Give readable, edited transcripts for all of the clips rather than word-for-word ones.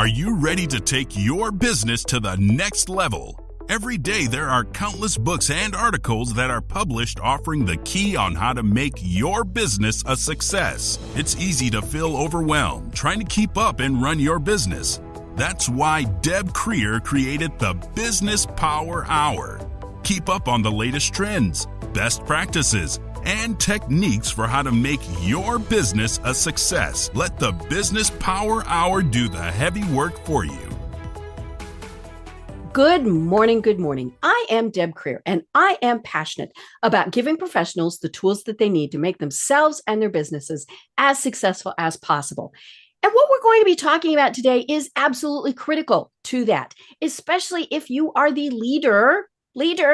Are you ready to take your business to the next level? Every day there are countless books and articles that are published offering the key on how to make your business a success. It's easy to feel overwhelmed trying to keep up and run your business. That's why Deb Creer created the Business Power Hour. Keep up on the latest trends, best practices, and techniques for how to make your business a success. Let the Business Power Hour do the heavy work for you. Good morning. Good morning. I am Deb Creer, and I am passionate about giving professionals the tools that they need to make themselves and their businesses as successful as possible. And what we're going to be talking about today is absolutely critical to that, especially if you are the leader,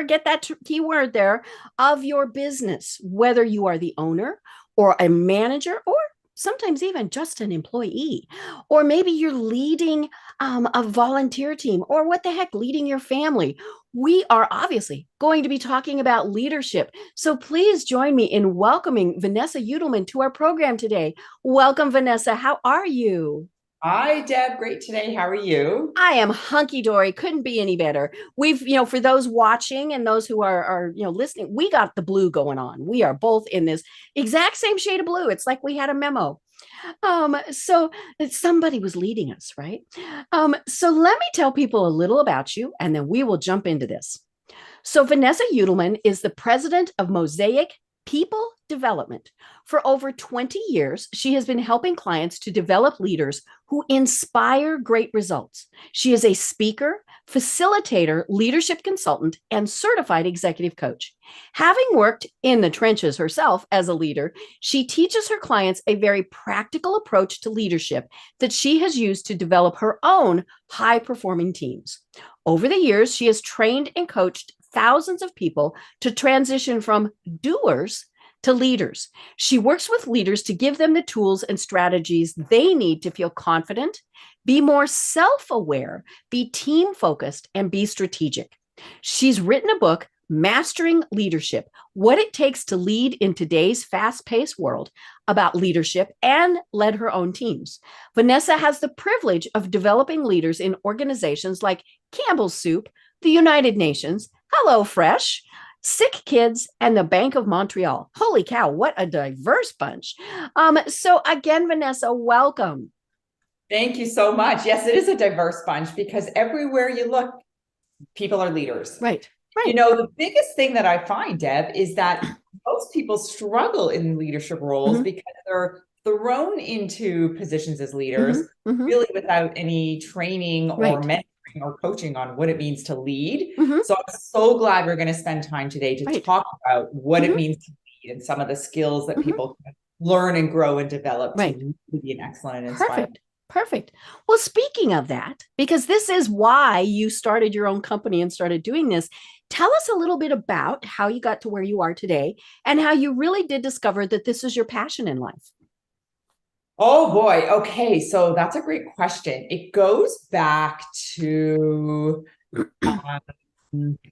get that key word there, of your business, whether you are the owner or a manager or sometimes even just an employee, or maybe you're leading a volunteer team, or what the heck, leading your family. We are obviously going to be talking about leadership. So please join me in welcoming Vanessa Judelman to our program today. Welcome, Vanessa. How are you? Hi, Deb. Great today. How are you? I am hunky-dory. Couldn't be any better. We've, for those watching and those who are listening, we got the blue going on. We are both in this exact same shade of blue. It's like we had a memo. So somebody was leading us, right? So let me tell people a little about you, and then we will jump into this. So Vanessa Judelman is the president of Mosaic People Development. For over 20 years, she has been helping clients to develop leaders who inspire great results. She is a speaker, facilitator, leadership consultant, and certified executive coach. Having worked in the trenches herself as a leader, she teaches her clients a very practical approach to leadership that she has used to develop her own high-performing teams. Over the years, she has trained and coached thousands of people to transition from doers to leaders. She works with leaders to give them the tools and strategies they need to feel confident, be more self-aware, be team-focused, and be strategic. She's written a book, Mastering Leadership: What It Takes to Lead in Today's Fast-Paced World, about leadership, and led her own teams. Vanessa has the privilege of developing leaders in organizations like Campbells Soup, the United Nations, HelloFresh, SickKids, and the Bank of Montreal. Holy cow, what a diverse bunch. So again, Vanessa, welcome. Thank you so much. Yes, it is a diverse bunch because everywhere you look, people are leaders. Right. The biggest thing that I find, Deb, is that most people struggle in leadership roles because they're thrown into positions as leaders really without any training or mentoring or coaching on what it means to lead. So I'm so glad we're going to spend time today to talk about what it means to lead and some of the skills that people can learn and grow and develop to be an excellent and inspiring. Perfect. Well, speaking of that, because this is why you started your own company and started doing this, tell us a little bit about how you got to where you are today and how you really did discover that this is your passion in life. Oh boy. Okay. So that's a great question. It goes back to,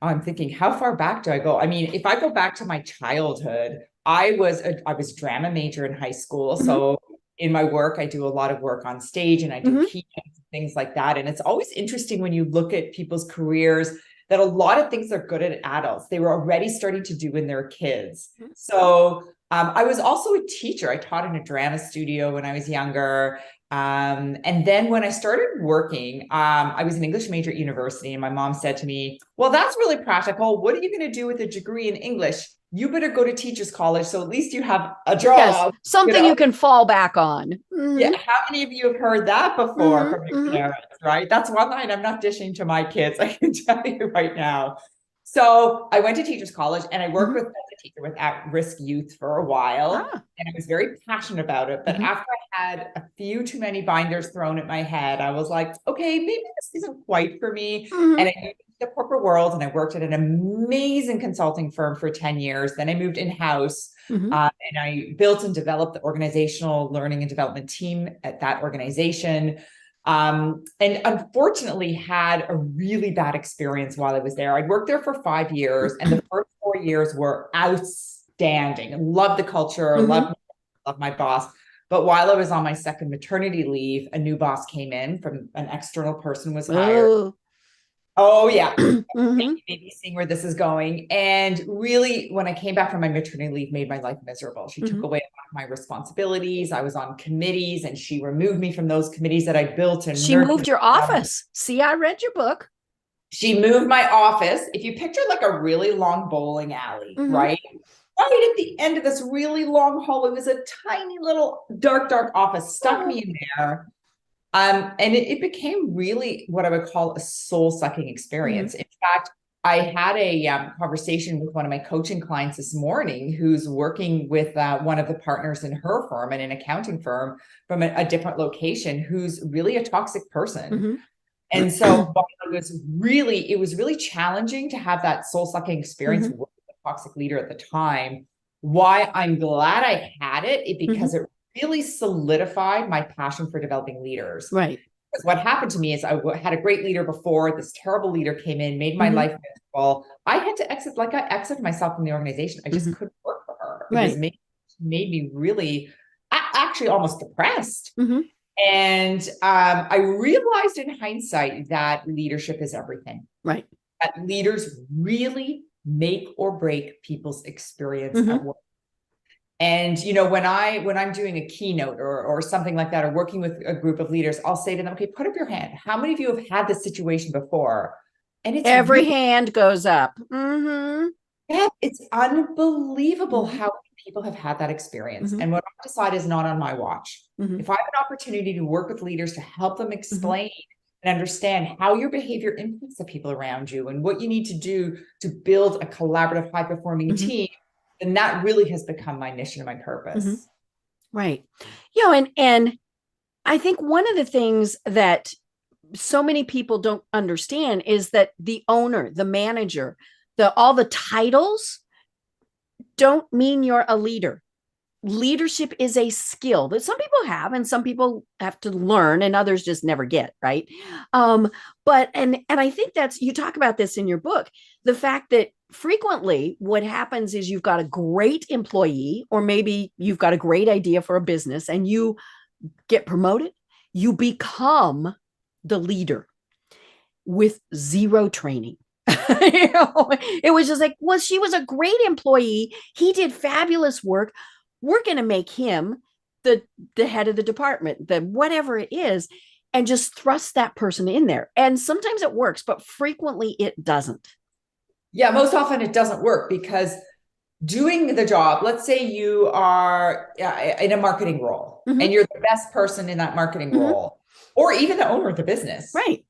I'm thinking, how far back do I go? I mean, if I go back to my childhood, I was a drama major in high school. So in my work, I do a lot of work on stage and I do keynotes, things like that. And it's always interesting when you look at people's careers that a lot of things they're good at adults, they were already starting to do in their kids. So I was also a teacher. I taught in a drama studio when I was younger. And then when I started working, I was an English major at university, and my mom said to me, well, that's really practical. What are you going to do with a degree in English? You better go to teachers college. So at least you have a job. Yes, something you can fall back on. Yeah. How many of you have heard that before from your parents, right? That's one line I'm not dishing to my kids. I can tell you right now. So I went to teachers college and I worked with as a teacher with at-risk youth for a while. And I was very passionate about it. But after I had a few too many binders thrown at my head, I was like, okay, maybe this isn't quite for me. And I moved into the corporate world and I worked at an amazing consulting firm for 10 years. Then I moved in-house and I built and developed the organizational learning and development team at that organization. And unfortunately had a really bad experience while I was there. I'd worked there for 5 years and the first 4 years were outstanding. Loved the culture, loved my boss. But while I was on my second maternity leave, a new boss came in from an external person was hired. Oh yeah. Maybe seeing where this is going. And really, when I came back from my maternity leave, made my life miserable. She took away my responsibilities. I was on committees and she removed me from those committees that I built. And she moved your office. See, I read your book. She moved my office. If you picture like a really long bowling alley, right? Right at the end of this really long hallway was a tiny little dark office, stuck me in there. And it became really what I would call a soul-sucking experience. In fact, I had a conversation with one of my coaching clients this morning who's working with one of the partners in her firm and an accounting firm from a different location who's really a toxic person. And so it was really challenging to have that soul-sucking experience with a toxic leader at the time. Why I'm glad I had it because it really solidified my passion for developing leaders. Right. Because what happened to me is I had a great leader before. This terrible leader came in, made my life miserable. I had to exit, like I exited myself from the organization. I just couldn't work for her. It made me really, actually almost depressed. And I realized in hindsight that leadership is everything. Right. That leaders really make or break people's experience at work. And, you know, when I'm doing a keynote or something like that, or working with a group of leaders, I'll say to them, okay, put up your hand. How many of you have had this situation before? And it's every hand goes up. Yeah, it's unbelievable how many people have had that experience. And what I decide is not on my watch. If I have an opportunity to work with leaders to help them explain and understand how your behavior impacts the people around you and what you need to do to build a collaborative, high-performing team, then that really has become my mission and my purpose. Right. You know, and I think one of the things that so many people don't understand is that the owner, the manager, all the titles don't mean you're a leader. Leadership is a skill that some people have and some people have to learn and others just never get, right? But I think that's, you talk about this in your book, the fact that frequently what happens is you've got a great employee, or maybe you've got a great idea for a business and you get promoted, you become the leader with zero training. You know, it was just like, well, she was a great employee. He did fabulous work. We're going to make him the head of the department, the whatever it is, and just thrust that person in there. And sometimes it works, but frequently it doesn't. Yeah, most often it doesn't work because doing the job, let's say you are in a marketing role and you're the best person in that marketing role, or even the owner of the business. Right.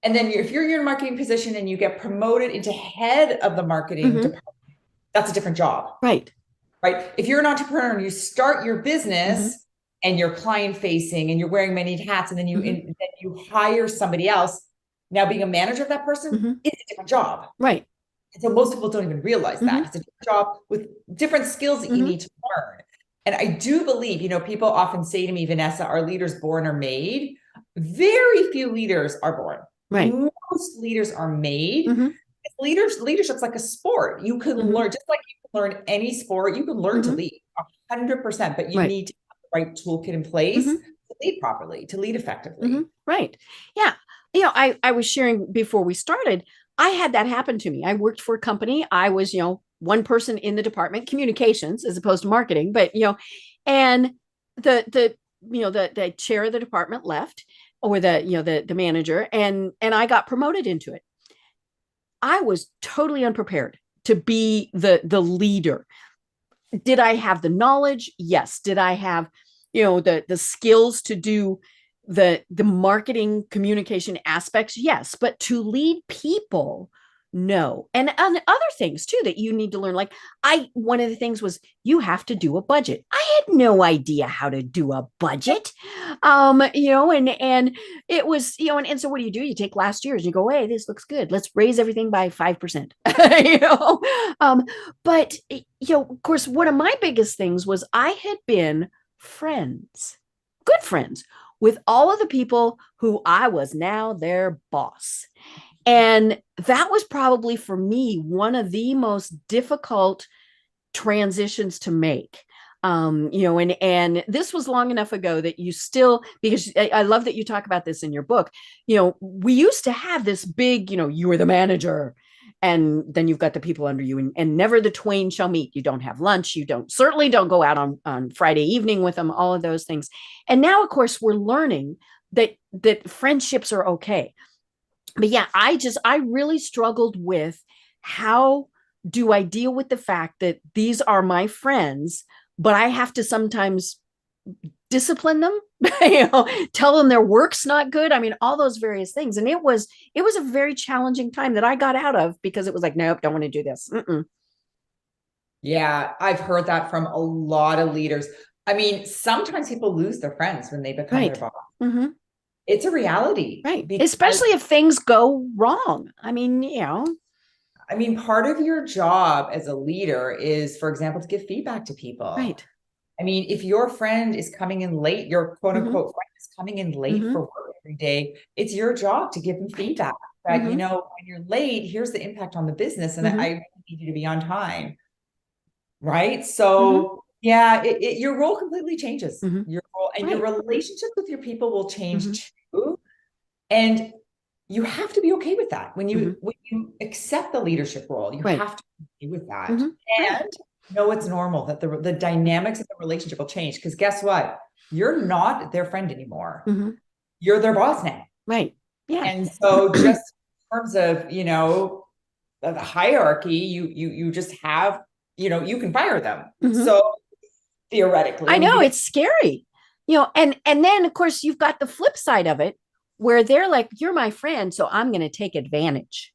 And then if you're in your marketing position and you get promoted into head of the marketing department, that's a different job. Right. Right. If you're an entrepreneur and you start your business and you're client facing and you're wearing many hats, and then you hire somebody else, now being a manager of that person is a different job. Right. And so most people don't even realize that it's a different job with different skills that you need to learn. And I do believe, you know, people often say to me, Vanessa, are leaders born or made? Very few leaders are born. Right. Most leaders are made. Leadership's like a sport. You can learn, just like you can learn any sport, you can learn to lead 100%, but you need to have the right toolkit in place to lead properly, to lead effectively. Right. Yeah. You know, I was sharing before we started, I had that happen to me. I worked for a company. I was, you know, one person in the department, communications as opposed to marketing, but, you know, and the chair of the department left, or the manager, and I got promoted into it. I was totally unprepared to be the leader. Did I have the knowledge? Yes. Did I have, you know, the skills to do the marketing communication aspects? Yes. But to lead people, no. And other things too that you need to learn. Like one of the things was you have to do a budget. I had no idea how to do a budget. You know, and it was, you know, and so what do? You take last year's and you go, hey, this looks good. Let's raise everything by 5%. You know, but you know, of course, one of my biggest things was I had been good friends with all of the people who I was now their boss. And that was probably for me one of the most difficult transitions to make. And this was long enough ago that you still, because I love that you talk about this in your book, we used to have this big, you were the manager, and then you've got the people under you, and never the twain shall meet. You don't have lunch. You certainly don't go out on Friday evening with them, all of those things. And now, of course, we're learning that friendships are okay. But yeah, I really struggled with, how do I deal with the fact that these are my friends, but I have to sometimes discipline them, tell them their work's not good. I mean, all those various things. And it was a very challenging time that I got out of, because it was like, nope, don't want to do this. Mm-mm. Yeah, I've heard that from a lot of leaders. I mean, sometimes people lose their friends when they become their boss. Mm-hmm. It's a reality. Right. Especially if things go wrong. I mean, part of your job as a leader is, for example, to give feedback to people. Right. I mean, if your friend is coming in late, your quote unquote friend is coming in late for work every day, it's your job to give them feedback that, when you're late, here's the impact on the business, and I need you to be on time. Right. So yeah, your role completely changes. Your role and your relationships with your people will change too. And you have to be okay with that. When you accept the leadership role, you have to be okay with that. And know it's normal that the dynamics of the relationship will change. Because guess what? You're not their friend anymore. You're their boss now. Right. Yeah. And so just in terms of, the hierarchy, you just have, you can fire them. So theoretically, I know it's scary, and then of course you've got the flip side of it, where they're like, you're my friend, so I'm going to take advantage,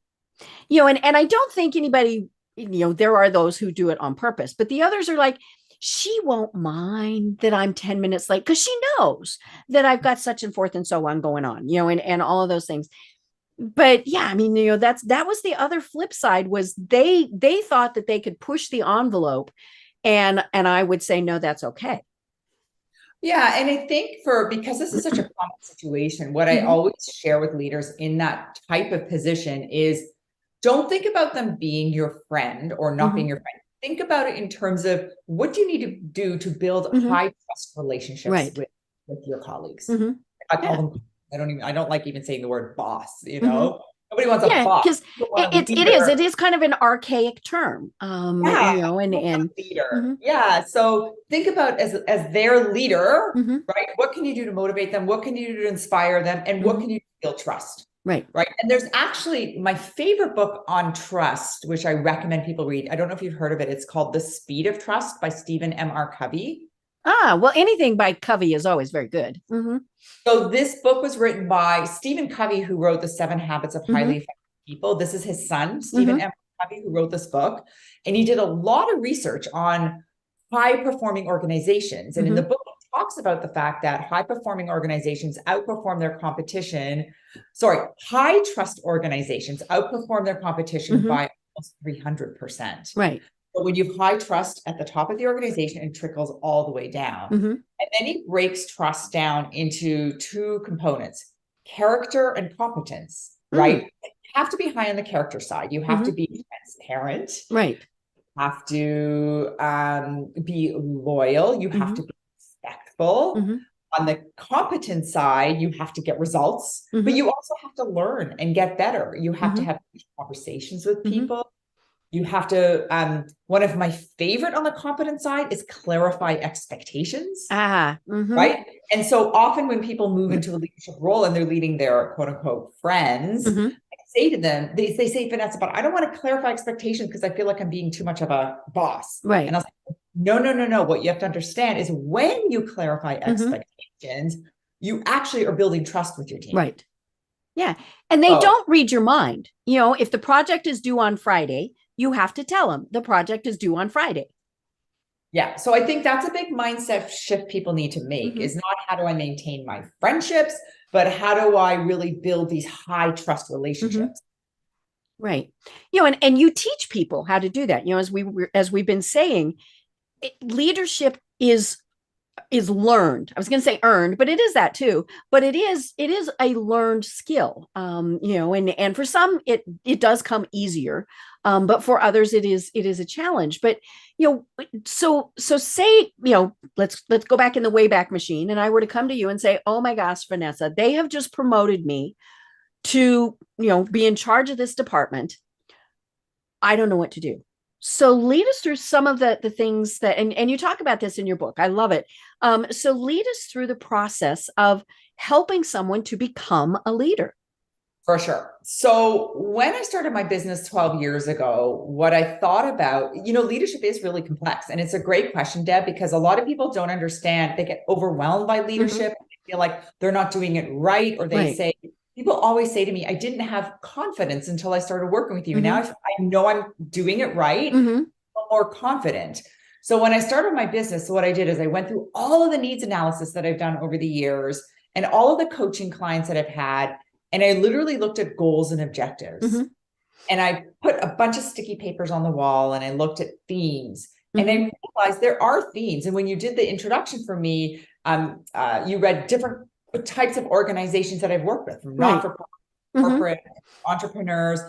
and I don't think anybody, there are those who do it on purpose, but the others are like, she won't mind that I'm 10 minutes late, because she knows that I've got such and forth and so on going on, and all of those things. But yeah, I mean, that was the other flip side, was they thought that they could push the envelope, and I would say, no, that's okay. Yeah. And I think because this is such a common situation, what I always share with leaders in that type of position is, don't think about them being your friend or not being your friend. Think about it in terms of, what do you need to do to build high trust relationships with your colleagues? I call them, I don't like even saying the word boss, Nobody wants a boss. Because it is kind of an archaic term. And leader. Yeah. So think about as their leader, right? What can you do to motivate them? What can you do to inspire them? And what can you do to build trust? Right. Right. And there's actually my favorite book on trust, which I recommend people read. I don't know if you've heard of it. It's called The Speed of Trust by Stephen M.R. Covey. Well, anything by Covey is always very good. So this book was written by Stephen Covey, who wrote The 7 Habits of Highly Effective People. This is his son, Stephen M. Covey, who wrote this book. And he did a lot of research on high-performing organizations. And in the book, he talks about the fact that high-performing organizations outperform their competition. High-trust organizations outperform their competition by almost 300%. Right. But when you have high trust at the top of the organization, it trickles all the way down. And then he breaks trust down into 2 components, character and competence, right? You have to be high on the character side. You have to be transparent. Right. You have to be loyal. You have to be respectful. On the competence side, you have to get results, but you also have to learn and get better. You have to have conversations with people. You have to, one of my favorite on the competence side is clarify expectations. Right. And so often when people move into a leadership role and they're leading their quote unquote friends, I say to them, they say, Vanessa, but I don't want to clarify expectations because I feel like I'm being too much of a boss. Right. And I was like, no. What you have to understand is, when you clarify expectations, you actually are building trust with your team. Right. Yeah. And they don't read your mind. If the project is due on Friday, you have to tell them the project is due on Friday. Yeah. So I think that's a big mindset shift people need to make, is not how do I maintain my friendships, but how do I really build these high trust relationships? Right. And you teach people how to do that. As we've been saying, leadership is is learned. I was going to say earned, but it is that too. But it is a learned skill. And for some it does come easier. But for others it is a challenge. But so say, let's go back in the Wayback Machine, and I were to come to you and say, "Oh my gosh, Vanessa, they have just promoted me to, be in charge of this department. I don't know what to do." So lead us through some of the things that, and you talk about this in your book. I love it. So lead us through the process of helping someone to become a leader. For sure. So when I started my business 12 years ago, what I thought about, leadership is really complex. And it's a great question, Deb, because a lot of people don't understand. They get overwhelmed by leadership. They feel like they're not doing it right. Or they say, people always say to me, "I didn't have confidence until I started working with you. Now I know I'm doing it right, I'm more confident." So when I started my business, what I did is I went through all of the needs analysis that I've done over the years and all of the coaching clients that I've had. And I literally looked at goals and objectives. And I put a bunch of sticky papers on the wall and I looked at themes. And I realized there are themes. And when you did the introduction for me, you read different types of organizations that I've worked with, from not-for-profit, corporate, entrepreneurs.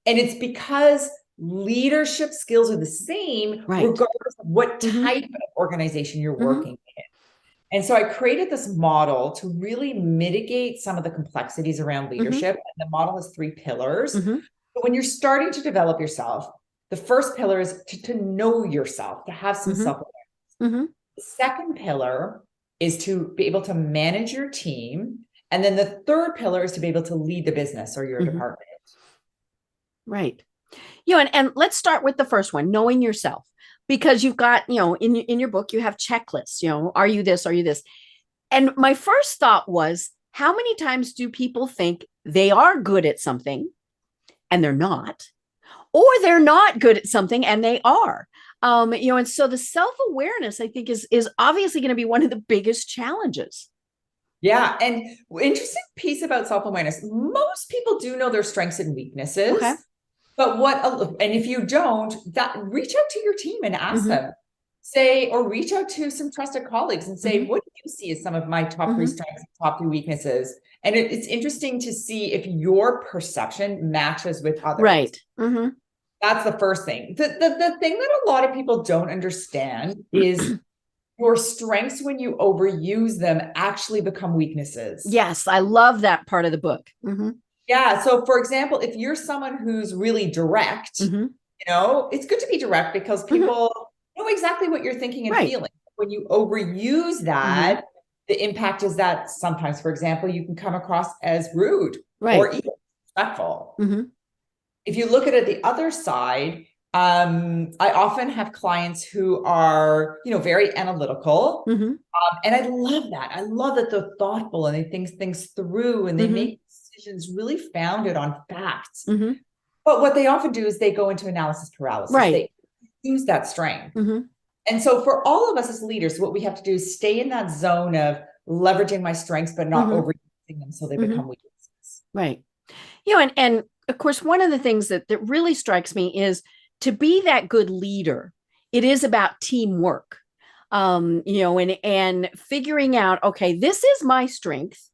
And it's because leadership skills are the same, regardless of what type of organization you're working in. And so I created this model to really mitigate some of the complexities around leadership. And the model has 3 pillars. But when you're starting to develop yourself, the first pillar is to know yourself, to have some self-awareness. The second pillar is to be able to manage your team. And then the third pillar is to be able to lead the business or your department. Right. And let's start with the first one, knowing yourself. Because you've got, in your book, you have checklists, are you this? Are you this? And my first thought was, how many times do people think they are good at something and they're not, or they're not good at something and they are? And so the self-awareness, I think, is obviously going to be one of the biggest challenges. Yeah. And interesting piece about self-awareness. Most people do know their strengths and weaknesses. Okay. But and if you don't, reach out to your team and ask them, or reach out to some trusted colleagues and say, "What do you see as some of my top 3 strengths, top 3 weaknesses?" And it's interesting to see if your perception matches with others. Right. That's the first thing. The thing that a lot of people don't understand is your strengths, when you overuse them, actually become weaknesses. Yes. I love that part of the book. Yeah. So for example, if you're someone who's really direct, it's good to be direct because people know exactly what you're thinking and feeling. When you overuse that, the impact is that sometimes, for example, you can come across as rude or even disrespectful. If you look at it the other side, I often have clients who are, very analytical. And I love that. I love that they're thoughtful and they think things through and they make decisions really founded on facts. But what they often do is they go into analysis paralysis. They use that strength. And so for all of us as leaders, what we have to do is stay in that zone of leveraging my strengths, but not overusing them so they become weaknesses. Right. And of course, one of the things that really strikes me is to be that good leader. It is about teamwork, and figuring out, okay, this is my strength,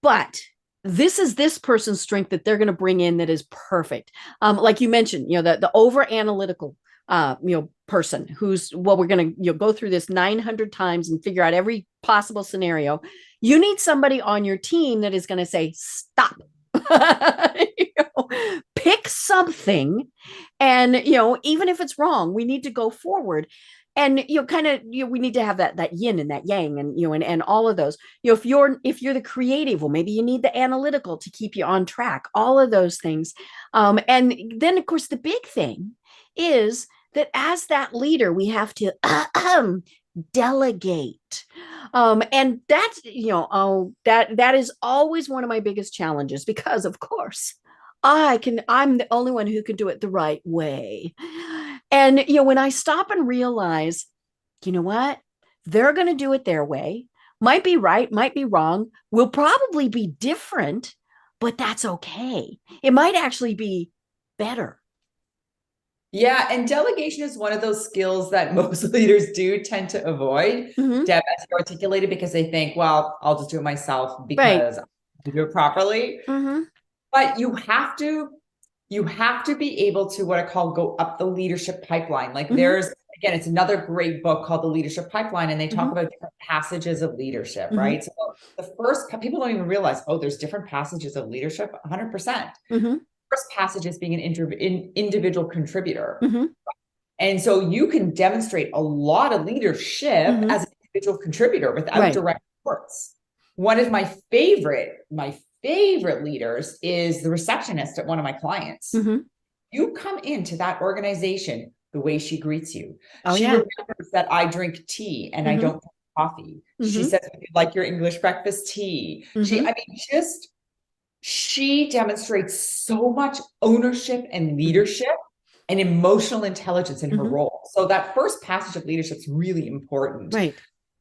but this is this person's strength that they're going to bring in that is perfect. Like you mentioned, the over analytical, person who's, well, we're going to go through this 900 times and figure out every possible scenario. You need somebody on your team that is going to say, stop, pick something. And, even if it's wrong, we need to go forward. And we need to have that yin and that yang, and and all of those. If you're the creative, well, maybe you need the analytical to keep you on track. All of those things, and then of course the big thing is that as that leader, we have to delegate, and that's that is always one of my biggest challenges, because of course I'm the only one who can do it the right way. And, when I stop and realize, what, they're going to do it their way, might be right, might be wrong, will probably be different, but that's okay. It might actually be better. Yeah. And delegation is one of those skills that most leaders do tend to avoid, Deb, as you articulated, because they think, well, I'll just do it myself because I do it properly. But you have to be able to, what I call, go up the leadership pipeline. Like there's, again, it's another great book called The Leadership Pipeline, and they talk about different passages of leadership, right? So the first, people don't even realize, oh, there's different passages of leadership, 100%. First passage is being an individual contributor. And so you can demonstrate a lot of leadership as an individual contributor without direct reports. One of my favorite leaders is the receptionist at one of my clients. You come into that organization, the way she greets you. She remembers that I drink tea and I don't drink coffee. She says, "Would you like your English breakfast tea?" She demonstrates so much ownership and leadership and emotional intelligence in her role. So that first passage of leadership is really important.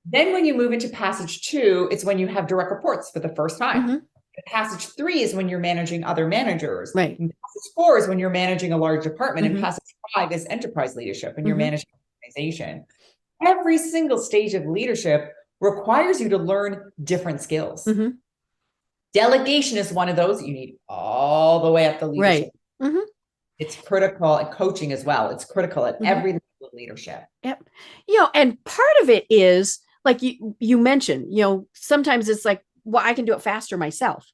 Then when you move into passage 2, it's when you have direct reports for the first time. Passage 3 is when you're managing other managers. And passage 4 is when you're managing a large department. And passage 5 is enterprise leadership, and you're managing an organization. Every single stage of leadership requires you to learn different skills. Delegation is one of those that you need all the way up the leadership. It's critical, and coaching as well. It's critical at every level of leadership. And part of it is, like you mentioned, sometimes it's like, well, I can do it faster myself.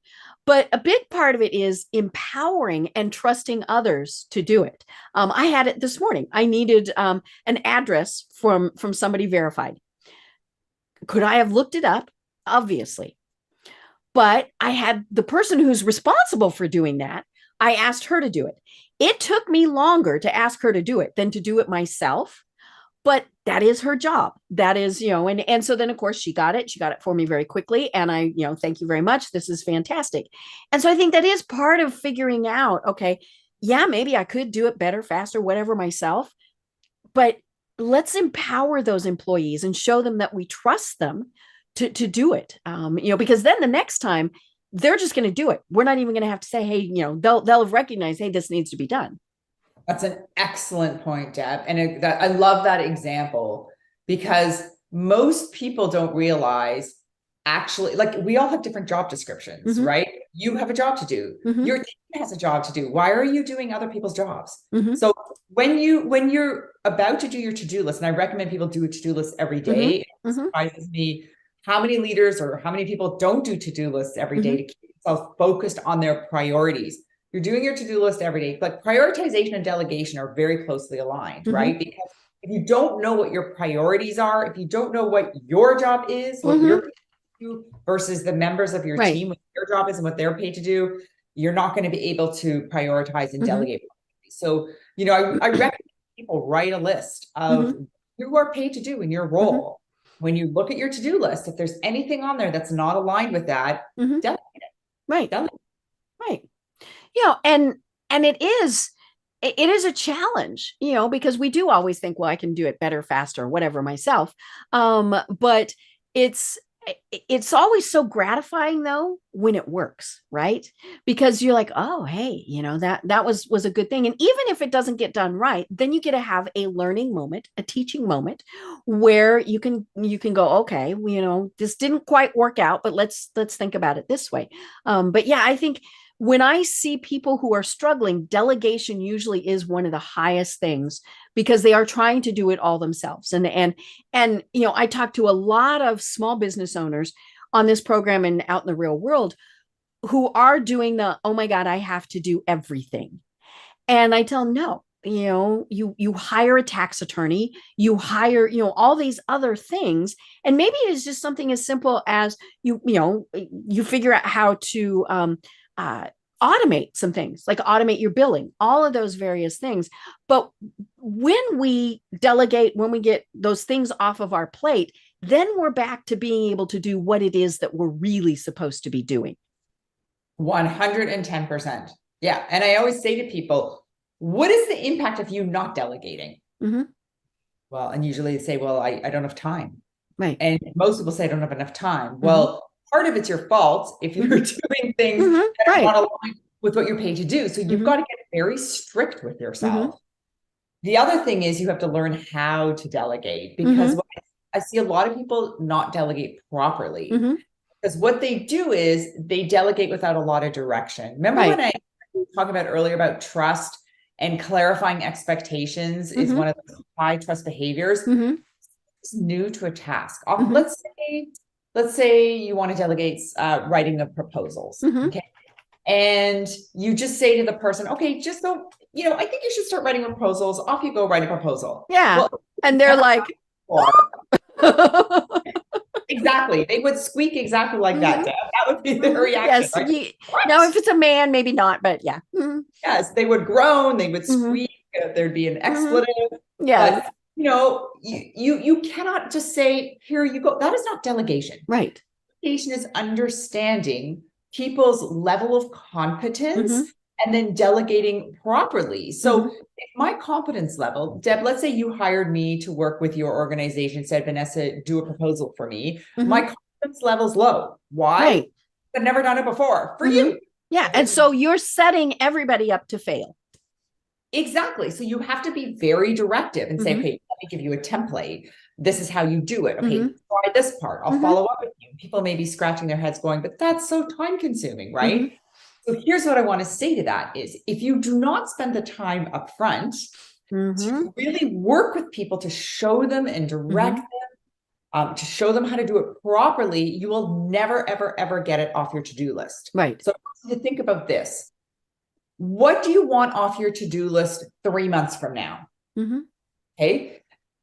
But a big part of it is empowering and trusting others to do it. I had it this morning. I needed an address from somebody verified. Could I have looked it up? Obviously. But I had the person who's responsible for doing that. I asked her to do it. It took me longer to ask her to do it than to do it myself. But that is her job. That is, and so then of course she got it for me very quickly. And I, thank you very much. This is fantastic. And so I think that is part of figuring out, okay, yeah, maybe I could do it better, faster, whatever myself, but let's empower those employees and show them that we trust them to do it. Because then the next time they're just going to do it. We're not even going to have to say, hey, they'll recognize, hey, this needs to be done. That's an excellent point, Deb. And I love that example, because most people don't realize, actually, like, we all have different job descriptions, right? You have a job to do. Your team has a job to do. Why are you doing other people's jobs? So when you're about to do your to-do list, and I recommend people do a to-do list every day, it surprises me how many leaders or how many people don't do to-do lists every day to keep themselves focused on their priorities. You're doing your to-do list every day, but prioritization and delegation are very closely aligned, right? Because if you don't know what your priorities are, if you don't know what your job is, what you're paid to do versus the members of your team, what their job is and what they're paid to do, you're not going to be able to prioritize and delegate. So, I recommend people write a list of who are paid to do in your role. When you look at your to-do list, if there's anything on there that's not aligned with that, delegate it. Delegate. And it is a challenge, because we do always think, well, I can do it better, faster, whatever myself. But it's always so gratifying though, when it works, right? Because you're like, oh, hey, that was a good thing. And even if it doesn't get done right, then you get to have a learning moment, a teaching moment, where you can go, okay, this didn't quite work out, but let's think about it this way. But yeah, I think when I see people who are struggling, delegation usually is one of the highest things, because they are trying to do it all themselves. And I talk to a lot of small business owners on this program and out in the real world who are doing oh my God, I have to do everything. And I tell them, no, you hire a tax attorney, you hire, all these other things. And maybe it is just something as simple as you figure out how to, automate some things, like automate your billing, all of those various things. But when we delegate, when we get those things off of our plate, then we're back to being able to do what it is that we're really supposed to be doing. 110%. Yeah. And I always say to people, what is the impact of you not delegating? Well, and usually they say, well, I don't have time. Right. And most people say I don't have enough time. Well, part of it's your fault if you're doing things that are not aligned with what you're paid to do. So you've got to get very strict with yourself. The other thing is you have to learn how to delegate, because what I see a lot of people not delegate properly. Because what they do is they delegate without a lot of direction. Remember when I talked about earlier about trust and clarifying expectations is one of the high trust behaviors. It's new to a task. Let's say you want to delegate writing of proposals. Okay. And you just say to the person, okay, just so you know, I think you should start writing proposals. Off you go, write a proposal. Yeah. Well, and they're like, exactly. They would squeak exactly like that, Deb. That would be their reaction. Yes. Right? Now, if it's a man, maybe not, but yeah. Yes, they would groan, they would squeak, there'd be an expletive. Yes. But, you know, you cannot just say, here you go. That is not delegation. Right. Delegation is understanding people's level of competence and then delegating properly. So if my competence level, Deb, let's say you hired me to work with your organization, said, Vanessa, do a proposal for me. My confidence level's low. Why? Right. I've never done it before for you. Yeah. And so you're setting everybody up to fail. Exactly. So you have to be very directive and say, okay, let me give you a template. This is how you do it. Okay, try this part. I'll follow up with you. People may be scratching their heads going, but that's so time consuming, right? So here's what I want to say to that is, if you do not spend the time up front to really work with people, to show them and direct them, to show them how to do it properly, you will never, ever, ever get it off your to-do list. Right. So I want you to think about this. What do you want off your to-do list 3 months from now? Okay.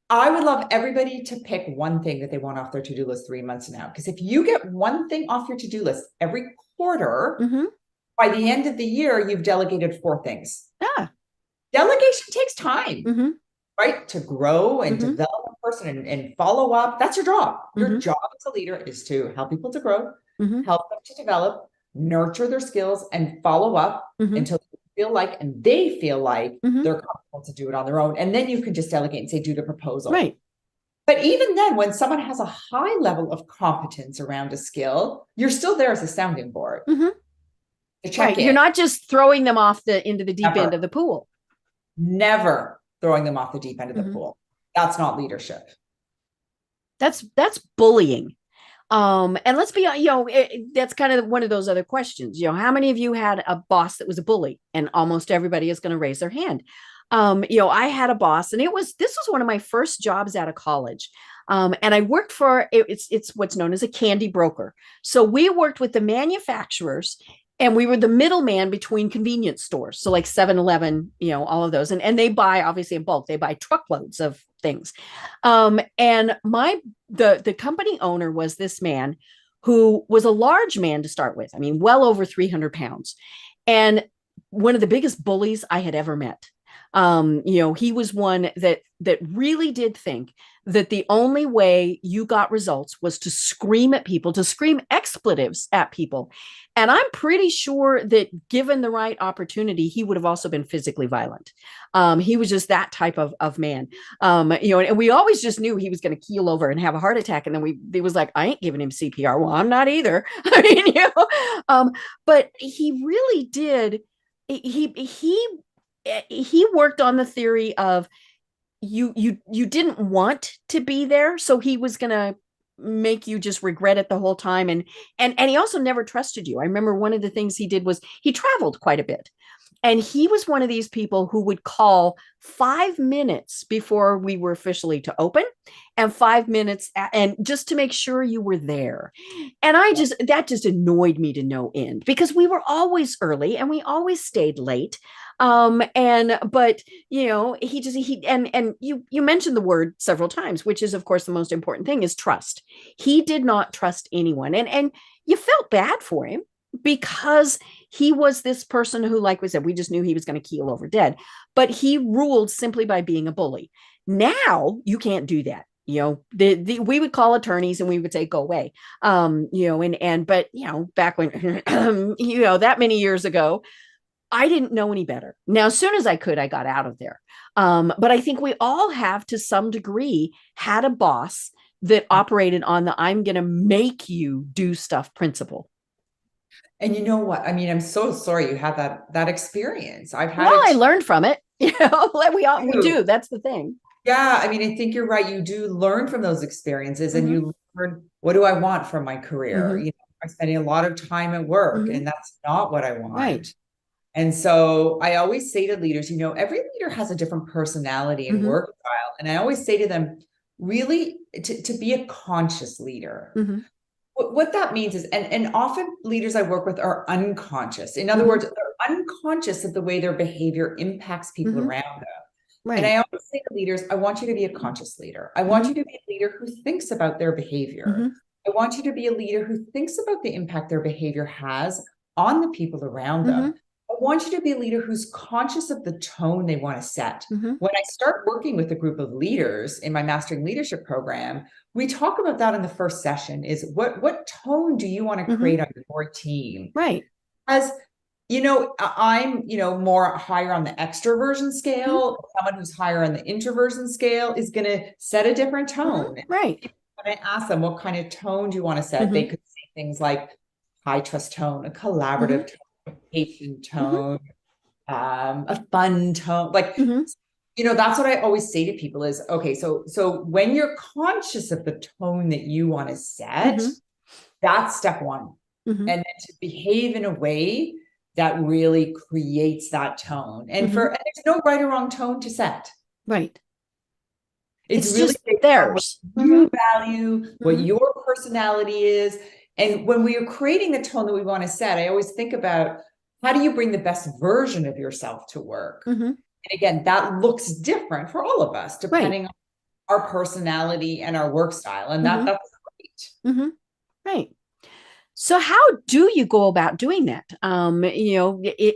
I would love everybody to pick one thing that they want off their to-do list 3 months from now. Because if you get one thing off your to-do list every quarter, by the end of the year, you've delegated 4 things. Delegation takes time, right? To grow and develop a person and follow up. That's your job. Your job as a leader is to help people to grow, help them to develop, nurture their skills, and follow up until they feel like they're comfortable to do it on their own. And then you can just delegate and say, do the proposal. Right. But even then, when someone has a high level of competence around a skill, you're still there as a sounding board. To check in. You're not just throwing them off into the deep end of the pool. Never throwing them off the deep end of the pool. That's not leadership. That's bullying. And let's be, that's kind of one of those other questions. How many of you had a boss that was a bully? And almost everybody is going to raise their hand. I had a boss, and this was one of my first jobs out of college. And I worked for, it's what's known as a candy broker. So we worked with the manufacturers, and we were the middleman between convenience stores. So like 7-Eleven, all of those. And they buy, obviously in bulk, they buy truckloads of things. And the company owner was this man who was a large man to start with. I mean, well over 300 pounds. And one of the biggest bullies I had ever met. He was one that really did think that the only way you got results was to scream at people, to scream expletives at people. And I'm pretty sure that given the right opportunity, he would have also been physically violent. He was just that type of man. And we always just knew he was going to keel over and have a heart attack. And then he was like, I ain't giving him CPR. Well, I'm not either. But he really did. He worked on the theory of you didn't want to be there, so he was gonna make you just regret it the whole time, and he also never trusted you. I remember one of the things he did was he traveled quite a bit, and he was one of these people who would call 5 minutes before we were officially to open, and 5 minutes and just to make sure you were there. And that just annoyed me to no end, because we were always early and we always stayed late. But you mentioned the word several times, which is of course the most important thing, is trust. He did not trust anyone. And you felt bad for him, because he was this person who, like we said, we just knew he was going to keel over dead, but he ruled simply by being a bully. Now you can't do that. We would call attorneys and we would say, go away. But back when, that many years ago, I didn't know any better. Now, as soon as I could, I got out of there. But I think we all have, to some degree, had a boss that operated on the I'm going to make you do stuff principle. And you know what? I mean, I'm so sorry you had that experience. I've had Well, I it learned from it. Like we too. do. That's the thing. Yeah, I mean, I think you're right. You do learn from those experiences, and Mm-hmm. you learn, what do I want from my career? Mm-hmm. You know, I'm spending a lot of time at work, Mm-hmm. and that's not what I Right. want. And so I always say to leaders, you know, every leader has a different personality and Mm-hmm. work style. And I always say to them, really, to be a conscious leader. Mm-hmm. What that means is, and often leaders I work with are unconscious. In other Mm-hmm. words, they're unconscious of the way their behavior impacts people Mm-hmm. around them. And Right. I always say to leaders, I want you to be a conscious leader. I want Mm-hmm. you to be a leader who thinks about their behavior. Mm-hmm. I want you to be a leader who thinks about the impact their behavior has on the people around Mm-hmm. them. I want you to be a leader who's conscious of the tone they want to set. Mm-hmm. When I start working with a group of leaders in my Mastering Leadership program, we talk about that in the first session is what tone do you want to Mm-hmm. create on your team? Right. As you know, I'm, you know, more higher on the extroversion Mm-hmm. scale. Someone who's higher on the introversion scale is going to set a different Mm-hmm. tone. Right. When I ask them what kind of tone do you want to set, they Mm-hmm. could say things like high trust tone, a Mm-hmm. collaborative tone, a patient Mm-hmm. tone, a fun tone. Like, Mm-hmm. you know, that's what I always say to people is, okay, so when you're conscious of the tone that you want to set, Mm-hmm. that's step one. Mm-hmm. And then to behave in a way that really creates that tone. And Mm-hmm. and there's no right or wrong tone to set. Right. It's It's really just based on what theirs. Mm-hmm. you value, what Mm-hmm. your personality is. And when we are creating the tone that we want to set, I always think about how do you bring the best version of yourself to work? Mm-hmm. And again, that looks different for all of us, Right. depending on our personality and our work style. And Mm-hmm. that's great. Mm-hmm. Right. So how do you go about doing that?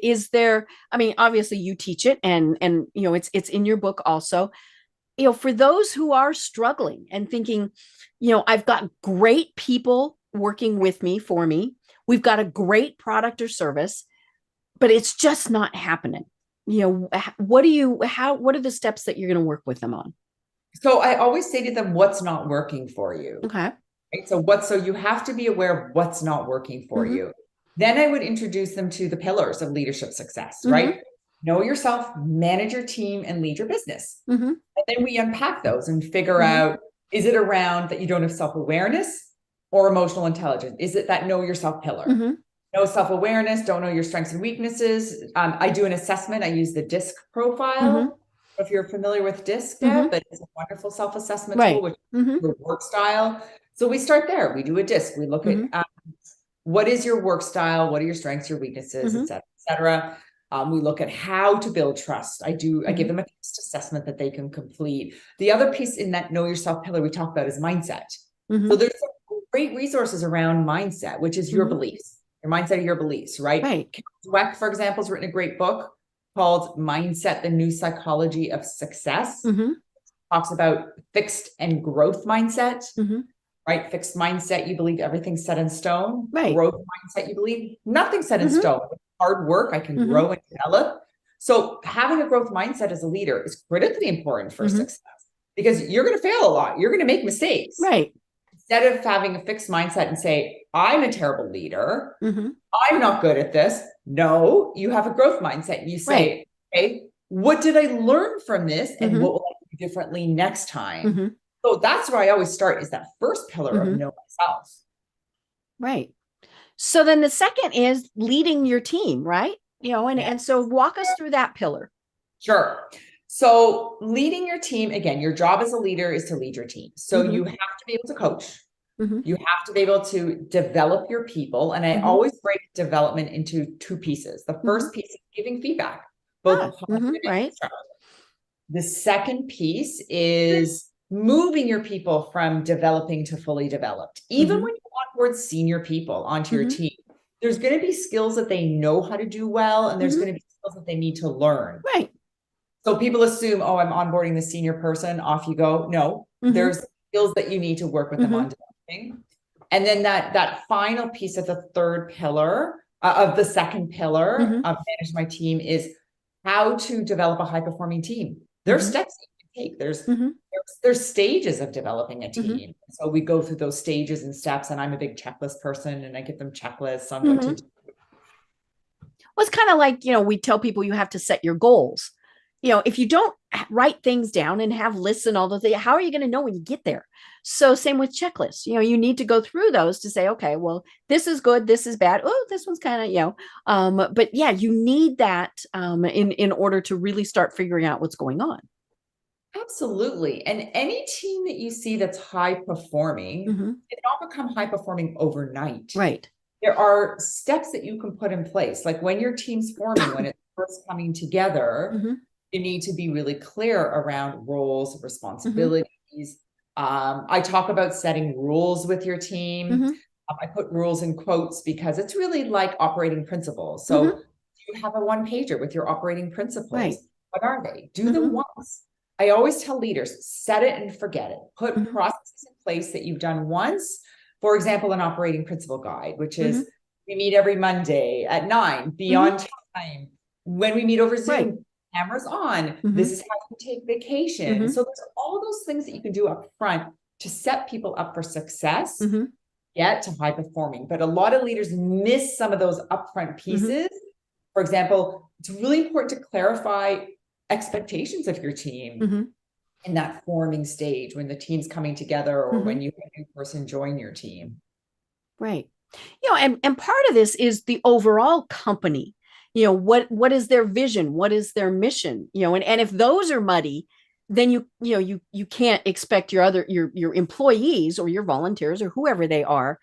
Is there, I mean, obviously you teach it and it's in your book also. For those who are struggling and thinking, I've got great people working with me for me. We've got a great product or service, but it's just not happening. What are the steps that you're going to work with them on? So I always say to them, what's not working for you? Okay. Right? So you have to be aware of what's not working for Mm-hmm. you. Then I would introduce them to the pillars of leadership success, Mm-hmm. right? Know yourself, manage your team, and lead your business. Mm-hmm. And then we unpack those and figure Mm-hmm. out, is it around that you don't have self-awareness or emotional intelligence? Is it that know yourself pillar? Mm-hmm. No self-awareness, don't know your strengths and weaknesses. I do an assessment. I use the DISC profile. Mm-hmm. If you're familiar with DISC, Deb, Mm-hmm. but it's a wonderful self-assessment Right. tool, which Mm-hmm. is your work style. So we start there. We do a DISC. We look Mm-hmm. at what is your work style? What are your strengths, your weaknesses, Mm-hmm. et cetera, et cetera. We look at how to build trust. I give Mm-hmm. them a test assessment that they can complete. The other piece in that know yourself pillar we talk about is mindset. Mm-hmm. So there's some great resources around mindset, which is your Mm-hmm. beliefs, your mindset of your beliefs, right? Right. Dweck, for example, has written a great book called Mindset, the New Psychology of Success. Mm-hmm. Talks about fixed and growth mindset. Mm-hmm. Right? Fixed mindset, you believe everything's set in stone. Right. Growth mindset, you believe nothing's set in Mm-hmm. stone. With hard work, I can Mm-hmm. grow and develop. So having a growth mindset as a leader is critically important for Mm-hmm. success because you're going to fail a lot. You're going to make mistakes. Right. Instead of having a fixed mindset and say, I'm a terrible leader. Mm-hmm. I'm not good at this. No, you have a growth mindset. You say, okay, what did I learn from this? And Mm-hmm. what will I do differently next time? Mm-hmm. So that's where I always start is that first pillar Mm-hmm. of know myself. Right. So then the second is leading your team, right? And so walk us through that pillar. Sure. So leading your team, again, your job as a leader is to lead your team. So Mm-hmm. you have to be able to coach. Mm-hmm. You have to be able to develop your people. And I Mm-hmm. always break development into two pieces. The first piece is giving feedback, both positive and right. constructive. The second piece is moving your people from developing to fully developed. Even Mm-hmm. when you onboard senior people onto your Mm-hmm. team, there's going to be skills that they know how to do well, and there's Mm-hmm. going to be skills that they need to learn. Right. So people assume, oh, I'm onboarding the senior person, off you go. No, Mm-hmm. there's skills that you need to work with them Mm-hmm. on developing. And then that final piece of the third pillar, of the second pillar Mm-hmm. of manage my team is how to develop a high-performing team. There's Mm-hmm. steps you can take. Mm-hmm. There's stages of developing a team. Mm-hmm. So we go through those stages and steps, and I'm a big checklist person and I give them checklists on Mm-hmm. what to do. Well, it's kind of like, we tell people you have to set your goals. If you don't write things down and have lists and all those things, how are you going to know when you get there? So same with checklists. You need to go through those to say, okay, well, this is good, this is bad. Oh, this one's kind of, but yeah, you need that in order to really start figuring out what's going on. Absolutely. And any team that you see that's high performing, it don't become high performing overnight. Right. There are steps that you can put in place. Like when your team's forming, when it's first coming together, you need to be really clear around roles, responsibilities. I talk about setting rules with your team. I put rules in quotes because it's really like operating principles. So you have a one pager with your operating principles. Right. What are they? Do them once. I always tell leaders, set it and forget it. Put processes in place that you've done once. For example, an operating principle guide, which is we meet every Monday at 9, be on time. When we meet over Zoom, cameras on. This is how you take vacation. So there's all those things that you can do up front to set people up for success, get to high performing. But a lot of leaders miss some of those upfront pieces. For example, it's really important to clarify expectations of your team in that forming stage when the team's coming together or when you have a new person join your team. Right. And part of this is the overall company. What is their vision? What is their mission? And if those are muddy, then you can't expect your employees or your volunteers or whoever they are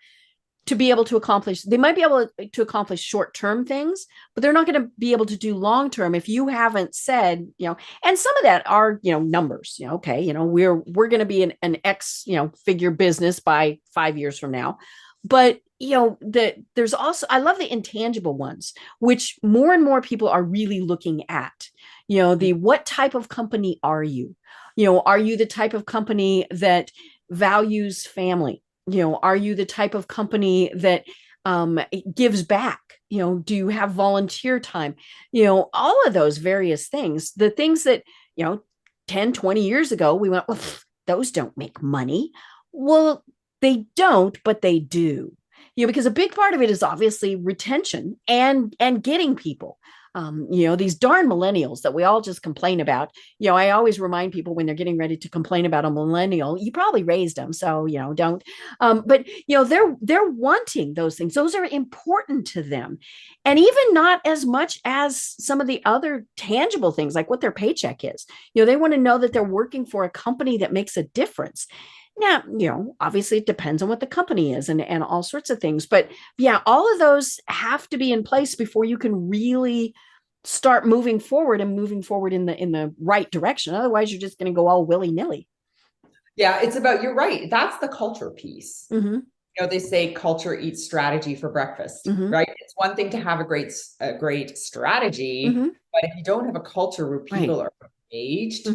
to be able to accomplish. They might be able to accomplish short-term things, but they're not going to be able to do long-term if you haven't said, and some of that are, numbers, okay, we're going to be an X, figure business by 5 years from now. But, there's also, I love the intangible ones, which more and more people are really looking at, what type of company are you? Are you the type of company that values family? Are you the type of company that gives back? Do you have volunteer time? All of those various things, the things that, 10, 20 years ago, we went, well, those don't make money. Well, they don't, but they do, because a big part of it is obviously retention and getting people. These darn millennials that we all just complain about. I always remind people when they're getting ready to complain about a millennial, you probably raised them, so don't. But they're wanting those things. Those are important to them, and even not as much as some of the other tangible things like what their paycheck is. They want to know that they're working for a company that makes a difference. Now, obviously it depends on what the company is and all sorts of things. But yeah, all of those have to be in place before you can really start moving forward in the right direction. Otherwise, you're just going to go all willy-nilly. Yeah, it's about, you're right. That's the culture piece. They say culture eats strategy for breakfast, right? It's one thing to have a great strategy, but if you don't have a culture where people are engaged,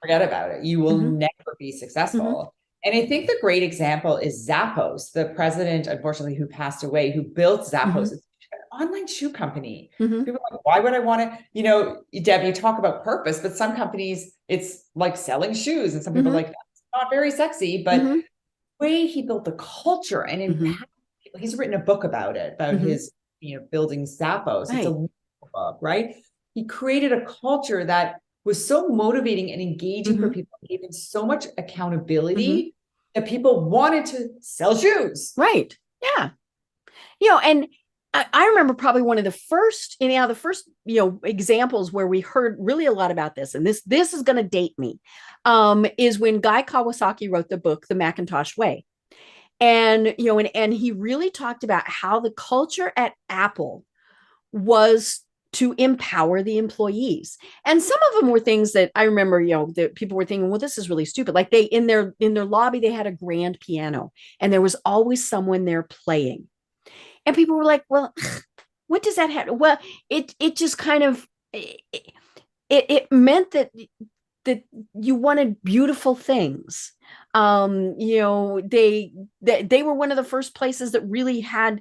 forget about it. You will never be successful. And I think the great example is Zappos, the president, unfortunately, who passed away, who built Zappos. It's an online shoe company. People are like, why would I want to, Deb, you talk about purpose, but some companies, it's like selling shoes. And some people are like, that's not very sexy, but the way he built the culture and impacted people, he's written a book about it, about his, building Zappos. It's a wonderful book, right? He created a culture that was so motivating and engaging for people, gave them so much accountability that people wanted to sell shoes. Right. Yeah. And I remember probably one of the first, examples where we heard really a lot about this, and this is going to date me, is when Guy Kawasaki wrote the book, The Macintosh Way. And, and he really talked about how the culture at Apple was to empower the employees. And some of them were things that I remember, that people were thinking, well, this is really stupid. Like they, in their lobby, they had a grand piano and there was always someone there playing. And people were like, well, what does that have? Well, it just kind of, it meant that you wanted beautiful things. They were one of the first places that really had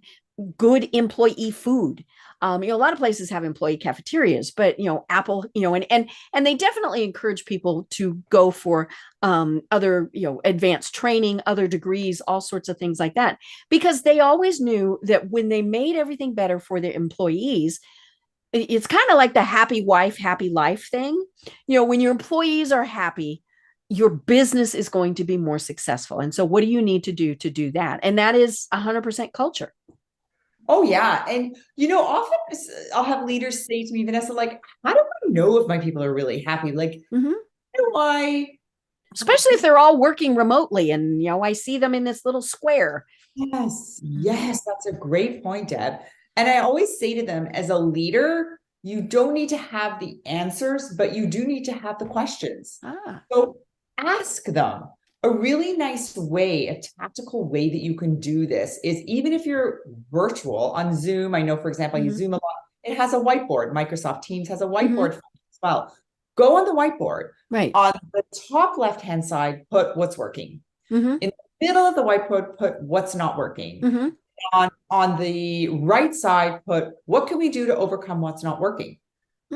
good employee food. A lot of places have employee cafeterias, but Apple, and they definitely encourage people to go for other, advanced training, other degrees, all sorts of things like that, because they always knew that when they made everything better for their employees, it's kind of like the happy wife, happy life thing. When your employees are happy, your business is going to be more successful. And so what do you need to do that? And that is 100% culture. Oh yeah. And often I'll have leaders say to me, Vanessa, like, how do I know if my people are really happy? Like, how do I, especially if they're all working remotely and, I see them in this little square. Yes, that's a great point, Deb. And I always say to them, as a leader, you don't need to have the answers, but you do need to have the questions. So ask them. A really nice way, a tactical way that you can do this is, even if you're virtual on Zoom, I know, for example, I use Zoom a lot, it has a whiteboard. Microsoft Teams has a whiteboard as well. Go on the whiteboard. Right. On the top left-hand side, put what's working. In the middle of the whiteboard, put what's not working. On the right side, put what can we do to overcome what's not working.